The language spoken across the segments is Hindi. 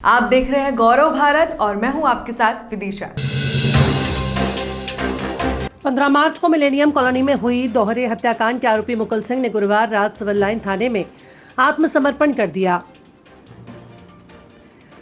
आप देख रहे हैं गौरव भारत और मैं हूं आपके साथ विदिशा। 15 मार्च को मिलेनियम कॉलोनी में हुई दोहरे हत्याकांड के आरोपी मुकुल सिंह ने गुरुवार रात सिविल लाइन थाने में आत्मसमर्पण कर दिया।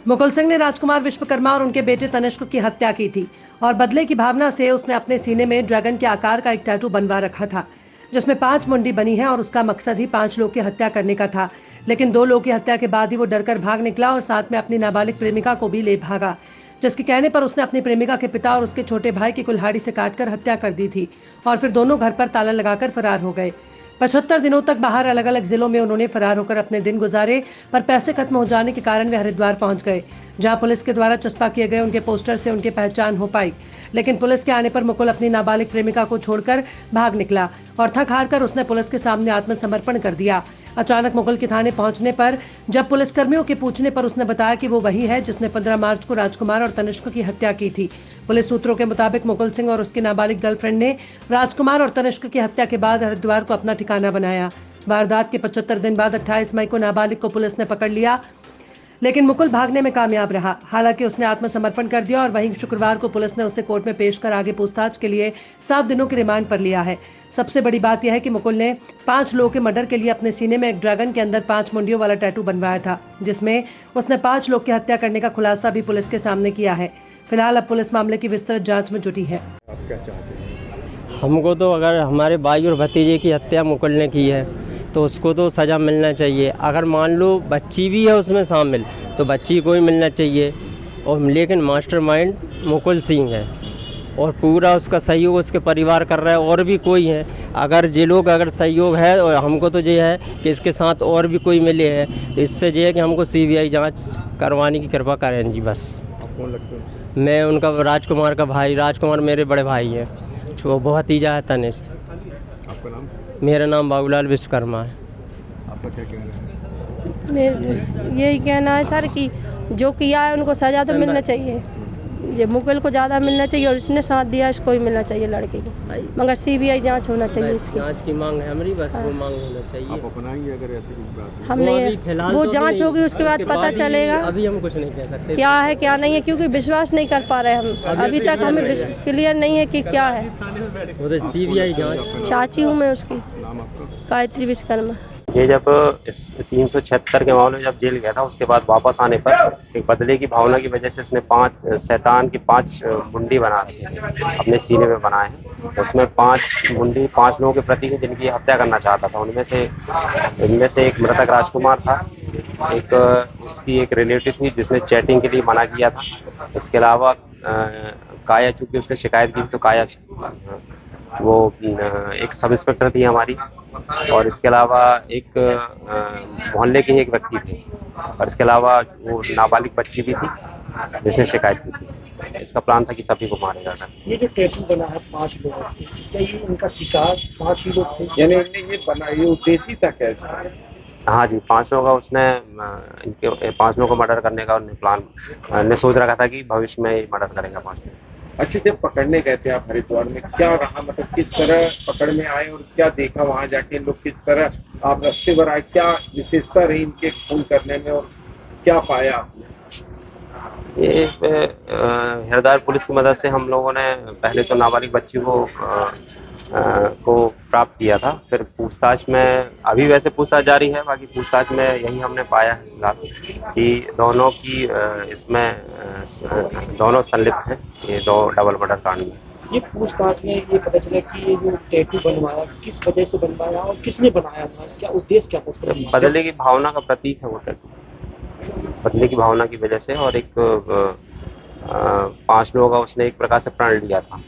मुकुल सिंह ने राजकुमार विश्वकर्मा और उनके बेटे तनिष्क की हत्या की थी और बदले की भावना से उसने अपने सीने में ड्रैगन के आकार का एक टैटू बनवा रखा था, जिसमें 5 मुंडी बनी है और उसका मकसद ही 5 लोग की हत्या करने का था। लेकिन 2 लोग की हत्या के बाद ही वो डरकर भाग निकला और साथ में अपनी नाबालिग प्रेमिका को भी ले भागा, जिसके कहने पर उसने अपनी प्रेमिका के पिता और उसके छोटे भाई की कुल्हाड़ी से काटकर हत्या कर दी थी और फिर दोनों घर पर ताला लगाकर फरार हो गए। 75 दिनों तक बाहर अलग अलग जिलों में उन्होंने फरार होकर अपने दिन गुजारे, पर पैसे खत्म हो जाने के कारण वे हरिद्वार पहुंच गए, जहां पुलिस के द्वारा चस्पा किए गए उनके पोस्टर से उनकी पहचान हो पाई। लेकिन पुलिस के आने पर मुकुल अपनी नाबालिग प्रेमिका को छोड़कर भाग निकला और थक हार कर उसने पुलिस के सामने आत्मसमर्पण कर दिया। अचानक मुकुल के थाने पहुंचने पर जब पुलिसकर्मियों के पूछने पर उसने बताया कि वो वही है जिसने 15 मार्च को राजकुमार और तनिष्क की हत्या की थी। पुलिस सूत्रों के मुताबिक मुकुल सिंह और उसकी नाबालिग गर्लफ्रेंड ने राजकुमार और तनिष्क की हत्या के बाद हरिद्वार को अपना ठिकाना बनाया। वारदात के 75 दिन बाद 28 मई को नाबालिग को पुलिस ने पकड़ लिया, लेकिन मुकुल भागने में कामयाब रहा। हालांकि उसने आत्मसमर्पण कर दिया और वहीं शुक्रवार को पुलिस ने उसे कोर्ट में पेश कर आगे पूछताछ के लिए 7 दिनों के रिमांड पर लिया है। सबसे बड़ी बात यह है कि मुकुल ने 5 लोगों के मर्डर के लिए अपने सीने में एक ड्रैगन के अंदर 5 मुंडियों वाला टैटू बनवाया था, जिसमें उसने 5 लोग की हत्या करने का खुलासा भी पुलिस के सामने किया है। फिलहाल अब पुलिस मामले की विस्तृत जाँच में जुटी है। आप क्या चाहते हैं? हमको तो अगर हमारे भाई और भतीजे की हत्या मुकुल ने की है तो उसको तो सज़ा मिलना चाहिए। अगर मान लो बच्ची भी है उसमें शामिल तो बच्ची को ही मिलना चाहिए। और लेकिन मास्टरमाइंड मुकुल सिंह है और पूरा उसका सहयोग उसके परिवार कर रहा है। और भी कोई है, अगर ये लोग अगर सहयोग है और हमको तो ये है कि इसके साथ और भी कोई मिले हैं तो इससे ये है कि हमको CBI जांच करवाने की कृपा करें जी। बस आप कौन लगते हैं? मैं उनका राजकुमार का भाई, राजकुमार मेरे बड़े भाई हैं, वो भतीजा है तनिष। आपका नाम? मेरा नाम बाबूलाल विश्वकर्मा है। आपका क्या कहना है? मेरा यही कहना है सर कि जो किया है उनको सज़ा तो मिलना चाहिए। ये मुकुल को ज़्यादा मिलना चाहिए और इसने साथ दिया इसको ही मिलना चाहिए लड़के को, मगर CBI जांच होना चाहिए इसकी। जांच की मांग है हमारी, बस वो मांग होना चाहिए। आप अपनाएंगे अगर ऐसी कोई बात हो? हम नहीं, वो जांच होगी उसके बाद पता चलेगा अभी हम कुछ नहीं कह सकते क्या है क्या नहीं है, क्योंकि विश्वास नहीं कर पा रहे हम अभी तक, हमें क्लियर नहीं है कि क्या है। वो तो CBI जांच। चाची हूँ मैं उसकी, नाम आपका? गायत्री विश्वकर्मा। ये जब इस 376 के मामले में जब जेल गया था उसके बाद वापस आने पर एक बदले की भावना की वजह से उसने 5 शैतान की 5 मुंडी बना रखी थी, अपने सीने में बनाए हैं। उसमें 5 मुंडी 5 लोगों के प्रति ही जिनकी हत्या करना चाहता था। इनमें से एक मृतक राजकुमार था, एक उसकी एक रिलेटिव थी जिसने चैटिंग के लिए मना किया था। इसके अलावा काया, चूँकि उसने शिकायत की थी तो काया वो एक सब इंस्पेक्टर थी हमारी, और इसके अलावा एक मोहल्ले के ही एक व्यक्ति थे, और इसके अलावा वो नाबालिग बच्ची भी थी जिसने शिकायत की थी। इसका प्लान था कि सभी को मारेगा। ये जो टैटू बना है 5 लोगों के, क्या ये इनका शिकार 5 ही लोग थे? यानी इनने ये बना, ये उद्देश्य था कैसा? हाँ जी, 5 लोगों का उसने इनके 5 लोगों को मर्डर करने का उन्हें प्लान ने सोच रखा था कि भविष्य में ये मर्डर करेगा 5 लोग। अच्छा, जब पकड़ने गए थे आप हरिद्वार में, क्या रहा, मतलब किस तरह पकड़ में आए और क्या देखा वहां जाके, लोग किस तरह आप रास्ते पर आए, क्या विशेषता रही इनके खून करने में और क्या पाया आपने? ये हरिद्वार पुलिस की मदद से हम लोगों ने पहले तो नाबालिग बच्ची को प्राप्त किया था। फिर पूछताछ में, अभी वैसे पूछताछ जारी है, बाकी पूछताछ में यही हमने पाया है फिलहाल कि दोनों की दोनों संलिप्त हैं ये 2 डबल मर्डर कांड में। ये पूछताछ में ये पता चला कि ये जो टैटू बनवाया किस वजह से बनवाया और किसने बनाया था, क्या उद्देश्य क्या था उसका? बदले की भावना का प्रतीक है वो टैटू, बदले की भावना की वजह से। और एक 5 लोगों का उसने एक प्रकार से प्रण लिया था।